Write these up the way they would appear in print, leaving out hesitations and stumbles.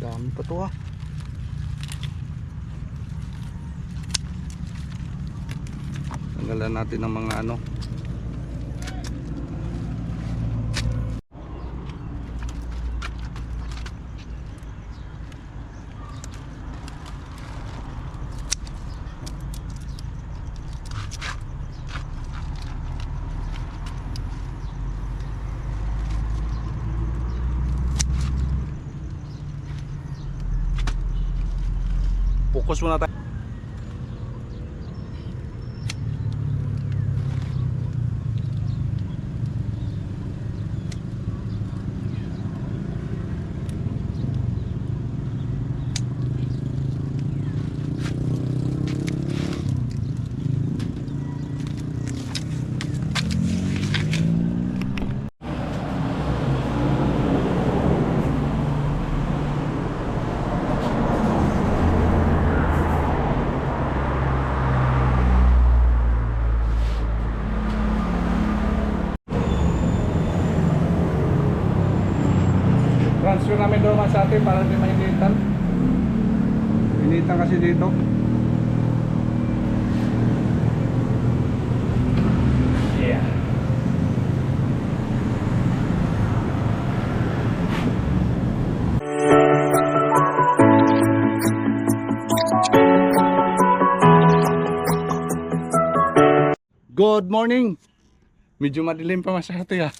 Dami pa to ah. Tanggalan natin ng mga ano. Focus muna tayo. Transfer namin doon sa atin para hindi mainitan. Initan kasi dito. Yeah. Good morning. Medyo madilim pa masyado ya.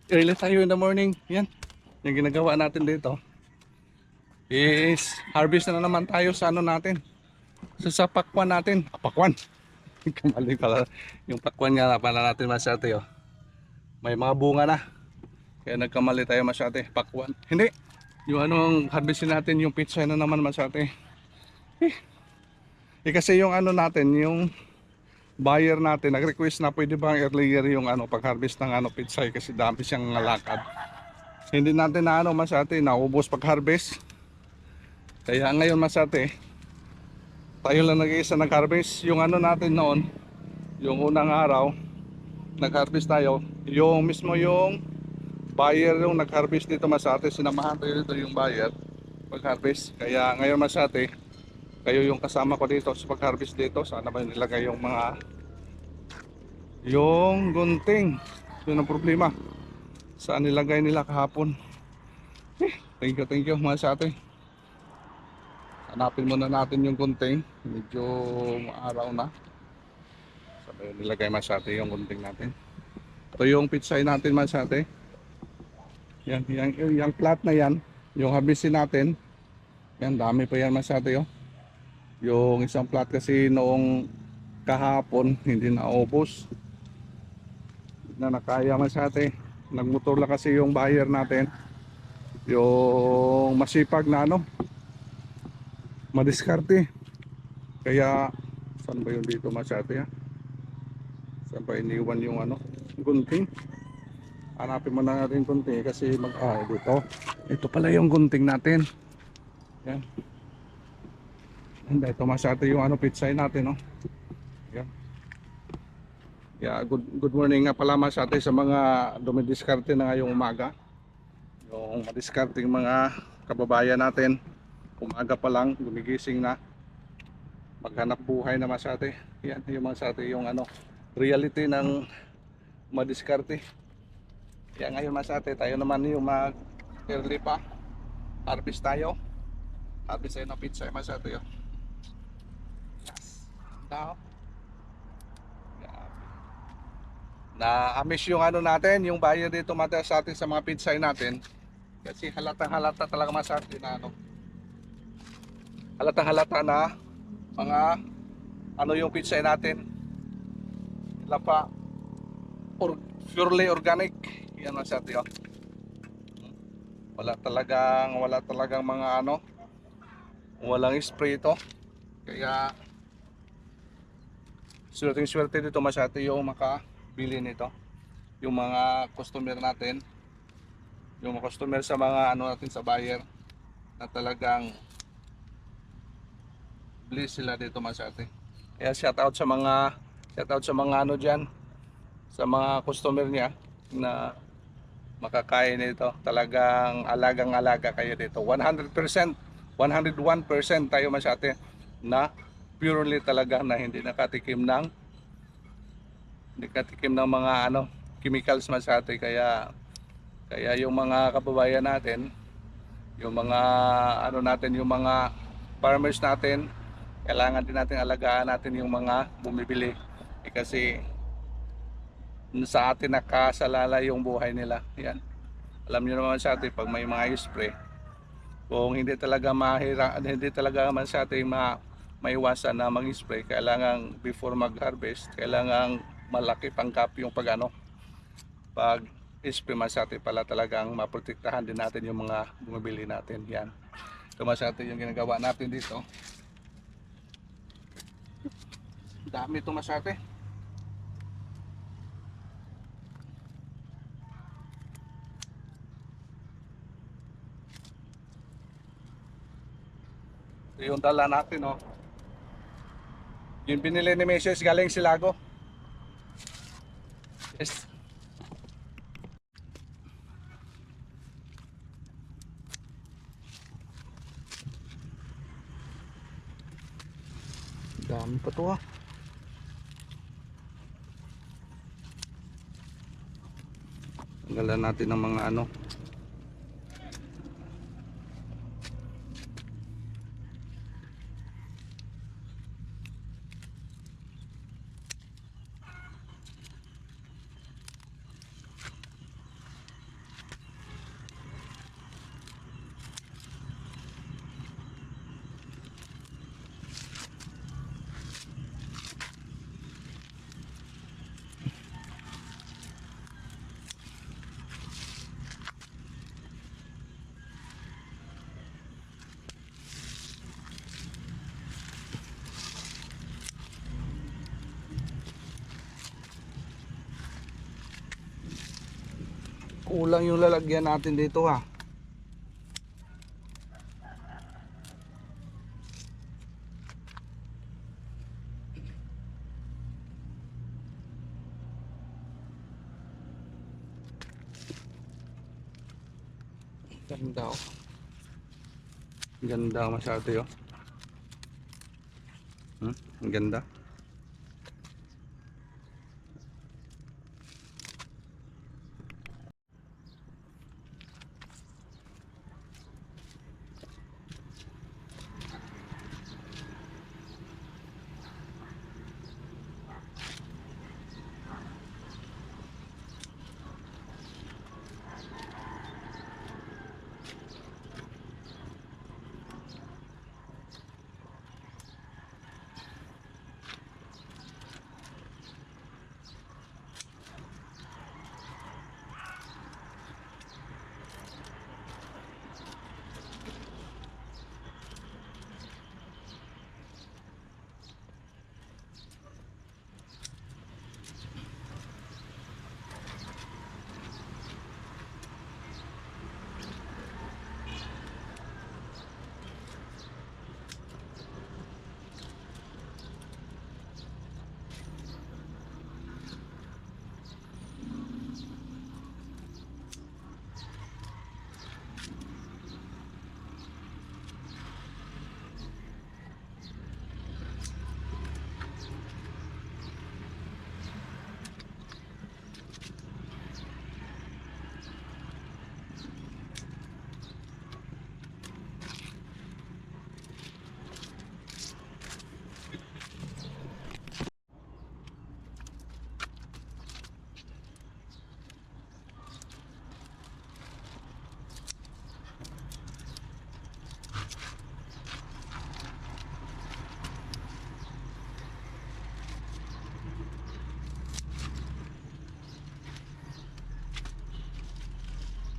Early tayo in the morning. Yan. Yung ginagawa natin dito is harvest na naman tayo sa ano natin, sa pakwan natin. Pakwan. Kamali pala yung pakwan nga pala natin masyate oh. May mga bunga na. Kaya nagkamali tayo masyate. Pakwan. Hindi. Yung anong harvestin natin yung pizza na naman masyate. Kasi yung ano natin, yung buyer natin nag-request na pwede bang earlier yung ano pag-harvest ng ano pizza kasi dami siyang ngalakad. Hindi natin na ano masyate, naubos pag-harvest. Kaya ngayon masyate, tayo lang nag-iisa nag-harvest. Yung ano natin noon, yung unang araw, nag-harvest tayo. Yung mismo yung buyer yung nag-harvest dito masyate, sinamahan tayo dito yung buyer pag-harvest. Kaya ngayon masyate, kayo yung kasama ko dito sa pag-harvest dito. Sana ba nilagay yung mga yung gunting. Yun ang problema. Saan nilagay nila kahapon. Thank you mga sa atin. Hanapin muna natin yung gunting. Medyo maaraw na. Sabi nilagay mga sa atin yung gunting natin. Ito yung pitsay natin mga sa atin. Yung plat na yan, yung harvestin natin. Yan, dami pa yan mga sa atin. Oh. Yung isang plat kasi noong kahapon hindi naubos. Na nakaya mga sa atin. Nagmotor lang kasi yung buyer natin, yung masipag na ano, madiskarte. Kaya saan ba yun dito masyate ha? Saan ba iniwan yung ano gunting? Hanapin mo na natin gunting kasi dito. Ito pala yung gunting natin. Yan. Hindi ito masyate yung ano pitsay natin no. Yan. Yeah, good morning nga pala sa atin sa mga dumidiskarte na ngayong umaga. Yung madiskarting mga kababayan natin, umaga pa lang, gumigising na, maghanap buhay na sa atin. Yan yung mga sa atin yung ano, reality ng madiskarte. Kaya ngayon sa atin, tayo naman yung mag early pa, harvest tayo. Harvest tayo ng pizza sa atin. Yes. Now, na-amiss yung ano natin, yung buyer dito mata sa atin sa mga pitsay natin. Kasi halatang-halata talaga sa atin na ano. Halatang-halata na mga ano yung pitsay natin. Sila pa purely organic. Yan sa atin. Oh. Wala talagang mga ano, walang spray ito. Kaya swerte dito masyado yung makabili nito. Yung mga customer natin, yung mga customer sa mga ano natin sa buyer na talagang bliss sila dito masyado. Kaya shout out sa mga ano diyan, sa mga customer niya na makakain nito. Talagang alagang-alaga kayo dito. 100%, 101% tayo masyate na purely talaga na hindi nakatikim ng mga chemicals masyate. Kaya yung mga kababayan natin, yung mga natin, yung mga farmers natin, kailangan din natin alagaan natin yung mga bumibili. Kasi sa atin nakasalala yung buhay nila. Yan. Alam niyo naman sa atin pag may mga spray, kung hindi talaga man sa atin maiwasan na mag-spray, kailangan before mag-harvest, kailangan malaki pangkap yung pag spray man sa atin pala talagang maprotektahan din natin yung mga bumibili natin. Yan. Ito man sa atin yung ginagawa natin dito. Dami ito mas atin. Ito yung dala natin, oh. Yung binili ni Mrs. galing Silago. Yes. Dami pa to, ah. Tanggalan natin ng mga kulang yung lalagyan natin dito, ha. Ganda, oh. Ganda masyado yun. Ang ganda.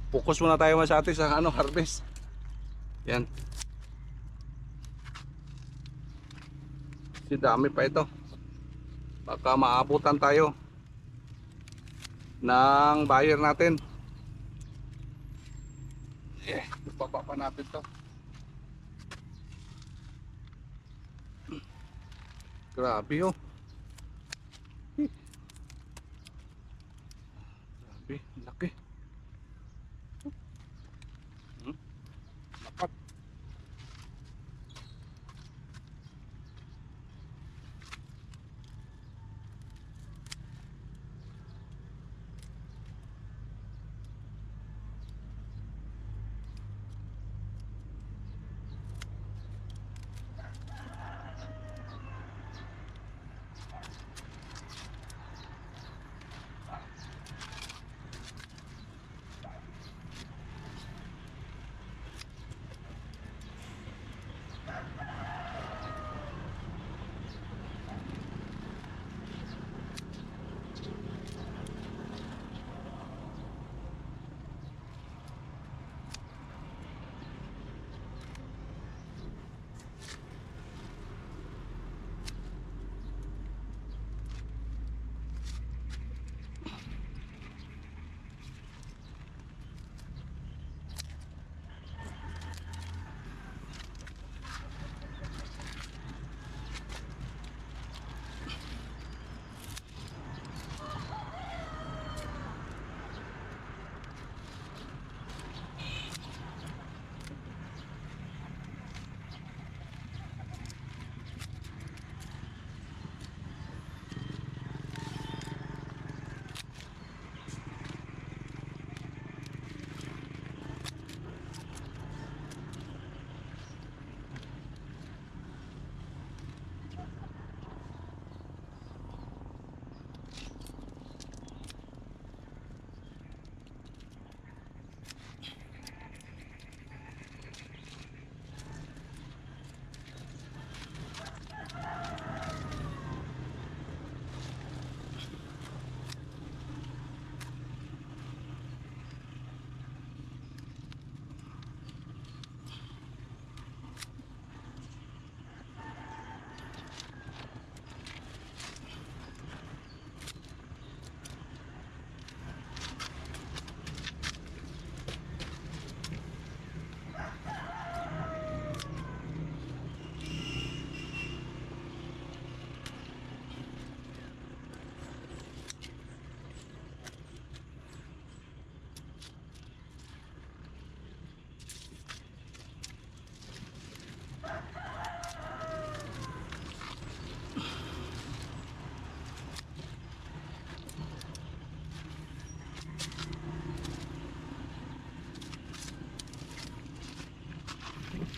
Focus muna tayo sa atin sa harvest. Yan. Si dami pa ito. Baka maabutan tayo ng buyer natin. Baba pa natin to. Grabe, oh. Grabe, laki.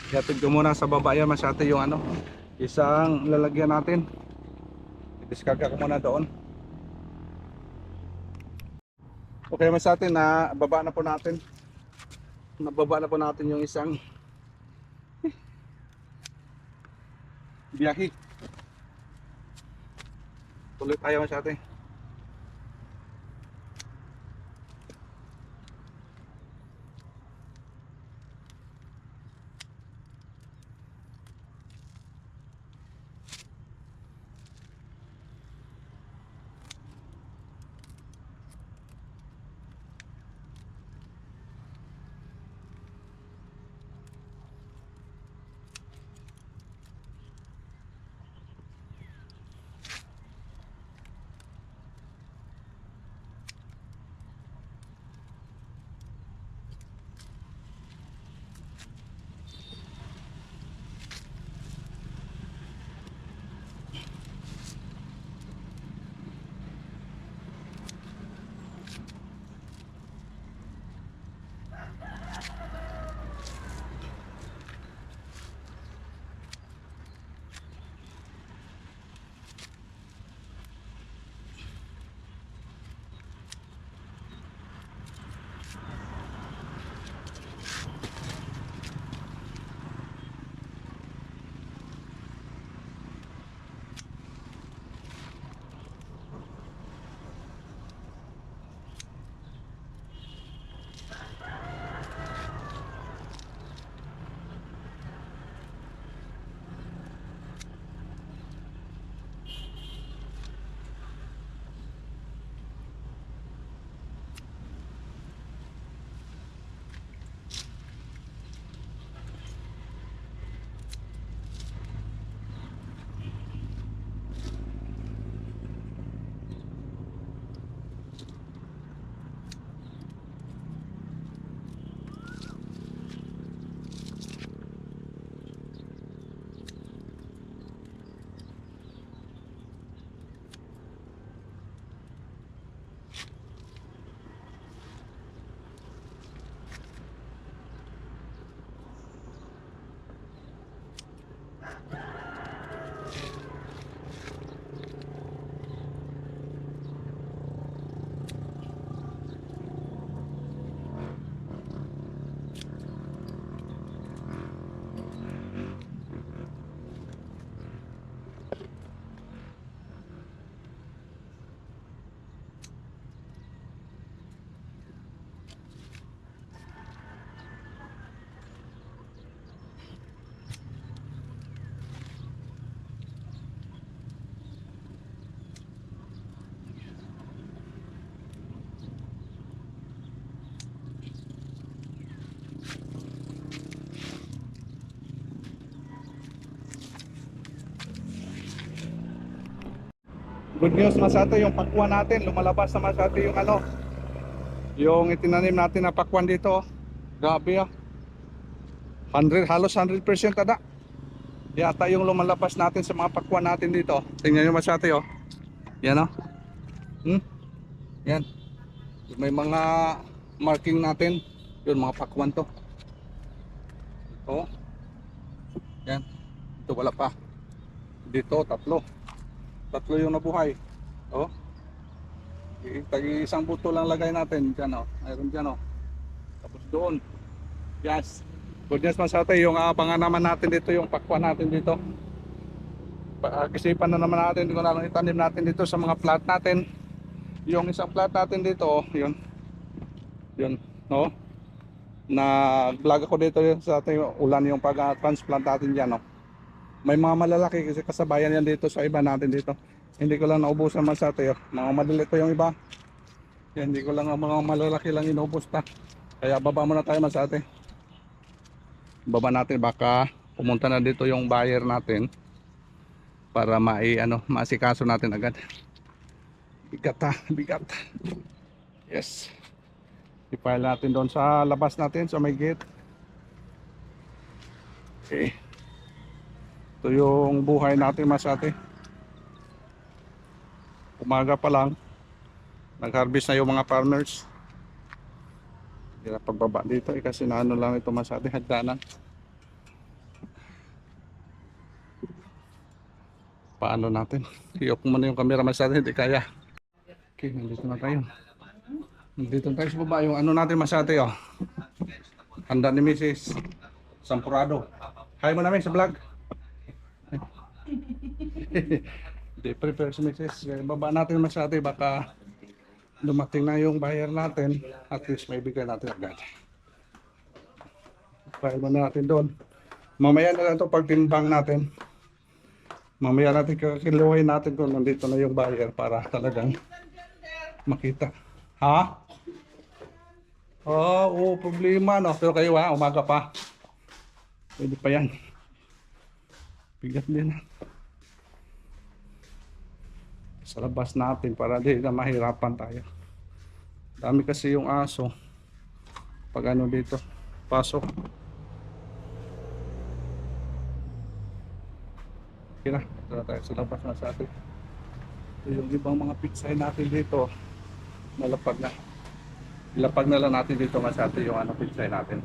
Ihatid ko muna sa baba yan masyate yung ano, isang lalagyan natin. I-discarga ko muna doon. Okay masyate, na baba na po natin. Nababa na po natin yung isang biyahe. Tuloy tayo masyate. Good news masyate, yung pakwan natin lumalabas na masyate yung ano, yung itinanim natin na pakwan dito. Grabe 100, halos 100% tada. Yata yung lumalabas natin sa mga pakwan natin dito. Tingnan nyo masyate Yan Yan. May mga marking natin. Yun mga pakwan to. Ito. Yan. Ito wala pa. Dito tatlo. Tatlo yung nabuhay. Isang buto lang lagay natin dyan Mayroon dyan Tapos doon. Yes. Good news masyate, yung abangan naman natin dito yung pakwan natin dito. Kisipan na naman natin kung anong itanim natin dito sa mga plant natin. Yung isang plant natin dito, yun na vlog ako dito yun sa ating ulan yung pag-transplant natin dyan May mga malalaki kasi kasabayan yan dito sa iba natin dito. Hindi ko lang naubusan masyate mga maliliit pa yung iba. Yan, hindi ko lang mga malalaki lang inubos ta. Kaya baba muna tayo masyate. Baba natin, baka pumunta na dito yung buyer natin para maasikaso natin agad. Bigat. Yes. I-file natin doon sa labas natin sa may gate. Okay. Ito yung buhay natin masyate. Umaga pa lang nag-harvest na yung mga farmers. Hirap pagbaba dito kasi naano lang ito masyate, hagdanan. paano natin. I-off muna yung camera masyado, hindi kaya. Okay, nandito na tayo. Nandito na tayo sa baba. Yung ano natin masyado, oh. Handa ni Mrs. Sampurado. Hi mo namin sa vlog. Hindi, prepare si Mrs. Baba natin masyado, baka dumating na yung buyer natin. At least may bigay natin agad. File mo natin doon. Mamaya na lang ito pagtimbang natin. Mamaya natin kakiluhin natin kung nandito na yung buyer para talagang makita. Ha? Oo, problema no. Pero kayo ha, umaga pa. Pwede pa yan. Bigat din. Sa labas natin para di na mahirapan tayo. Dami kasi yung aso. Pag ano dito, pasok. Okay na, ito na tayo sa labas na sa atin. Ito yung ibang mga pitsay natin dito. Nalapag na. Ilapag na lang natin dito nga sa atin yung ano pitsay natin.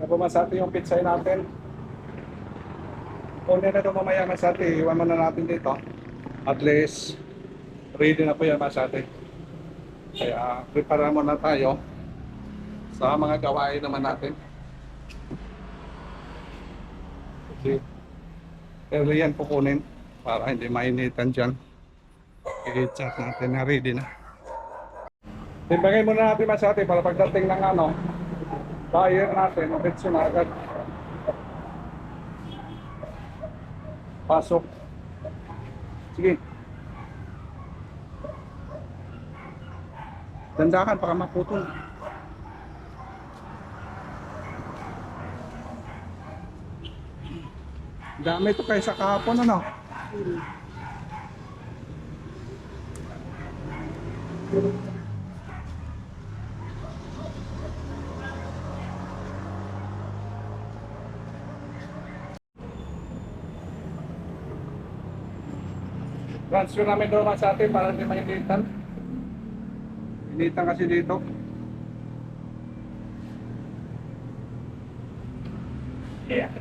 Pumasati yung pitsay natin. Kunin na ito mamaya masati. Iwan mo na natin dito. At least ready na po yan mga ate. Kaya prepare muna tayo sa mga gawain naman natin. Kasi early yan kukunin para hindi mainitan dyan. I-chat natin na ready na. Timbangin muna natin mga ate para pagdating ng buyer natin, mabitso na agad. Pasok. Sige. Dandakan baka maputol. Dami ito kaysa kahapon Transfer namin doon sa atin para hindi mainitan. Initan kasi dito. Yeah.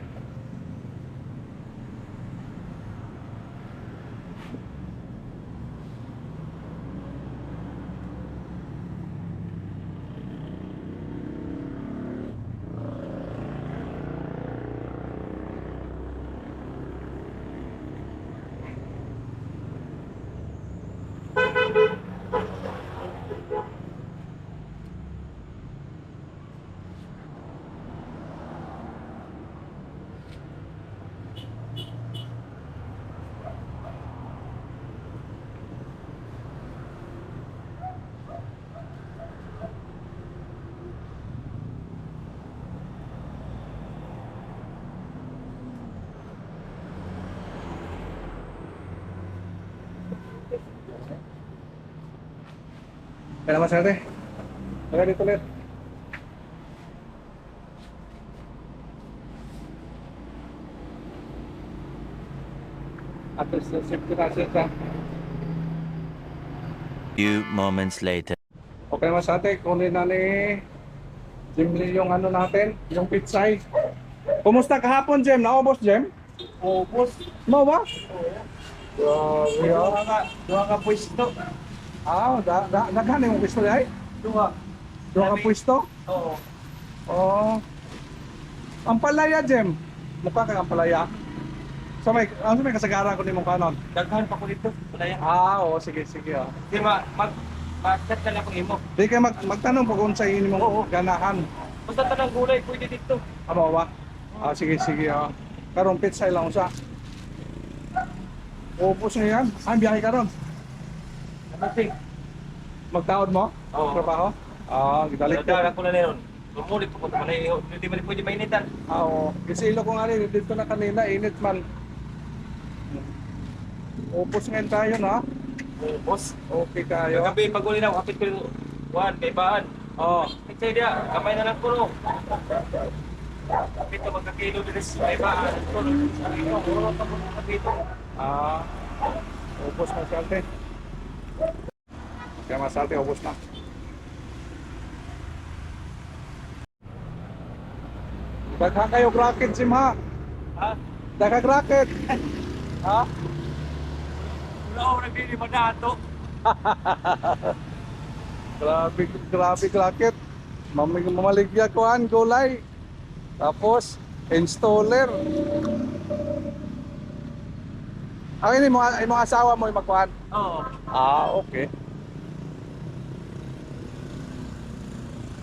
Kaya naman sir, taga dito ulit. At least safety na siya. Few moments later. Okay naman sa atin, kunin na ni Jim Lee yung natin, yung pitsay. Kumusta kahapon, Jem? Naubos, Jem? Ubos. Mau ba? Grabe Dua ka pwesto. Daghan yung pwesto ay? Dua. Doon ka pwesto? Oo. Oo. Ang palaya, Jem. Mukha kang ang palaya. So may kasagaran ko ni mong kanon. Daghan pa ko dito. Wala yan. Oo, sige. Di mag-chat ka lang kung imo. Di kayo magtanong po kung sa inyo mong ganahan. Basta tanang gulay, pwede dito. Amo ba? Sige. Karong pitsay lang sa. Upos na yan. Biyahe ka ron. Nothing. Magtaod mo? Oo. Trabaho? Gidalik ko. Dala ko na ngayon. Lumulit po ko na hindi man pwede mainitan. Oo. Kasi ilo ko nga rin, dito na kanina, init man. Upos ngayon tayo na. Boss. Okay tayo. Gabi pag uli na, kapit ko yung one, kay Baan. Oo. Pitsay dia, kamay na lang ko no. Kapit ko magkakilo din sa kay Baan. Puro pa po kapito. Upos na si Ate. Kaya mas Ate, upos na. Dagha kayo bracket, Sim, ha? Ha? Dagha bracket. Ha? Wala ako nagbili mo na ito. Grabe bracket. Mamaligya kuhan, gulay. Tapos, installer. Ang ini mo, imong asawa mo yung magkuhan? Oo. Okay.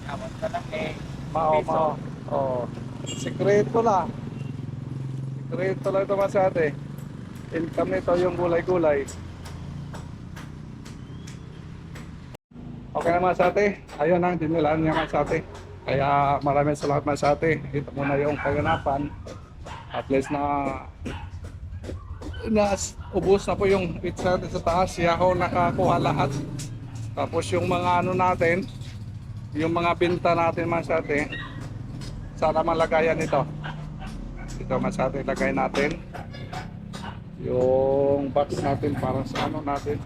Yaman ka lang eh. Mao. Sikreto lang. Sikreto lang ito mas ate. Income nito yung gulay-gulay. Okay naman sa ate. Ayun ang dinilaan niya mas ate. Kaya maraming salamat mas ate. Ito muna yung kaganapan. At least ubos na po yung pizza sa taas. Yaho nakakuha lahat. Tapos yung mga natin, yung mga binta natin mas ate. Sana malagayan ito. Ito mas ate, lagay natin. Yung box natin para sa natin.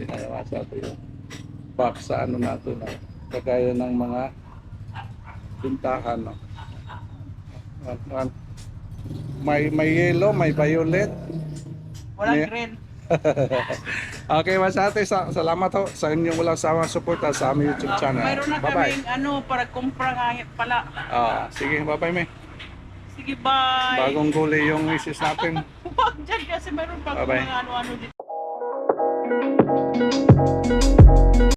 Tinaya sa ate yung box sa natin. Lagayan ng mga bintahan. No? May yellow, may violet. Walang May- green. Okay, Masate, salamat ho sa inyong walang sawang suporta sa aming YouTube channel. Mayroon na Bye-bye. kaming para kumpra nga pala. Sige, bye-bye, me. Sige, bye. Bagong gulay yung misis natin. Huwag dyan kasi mayroon pa Bye-bye. mga ano-ano dito.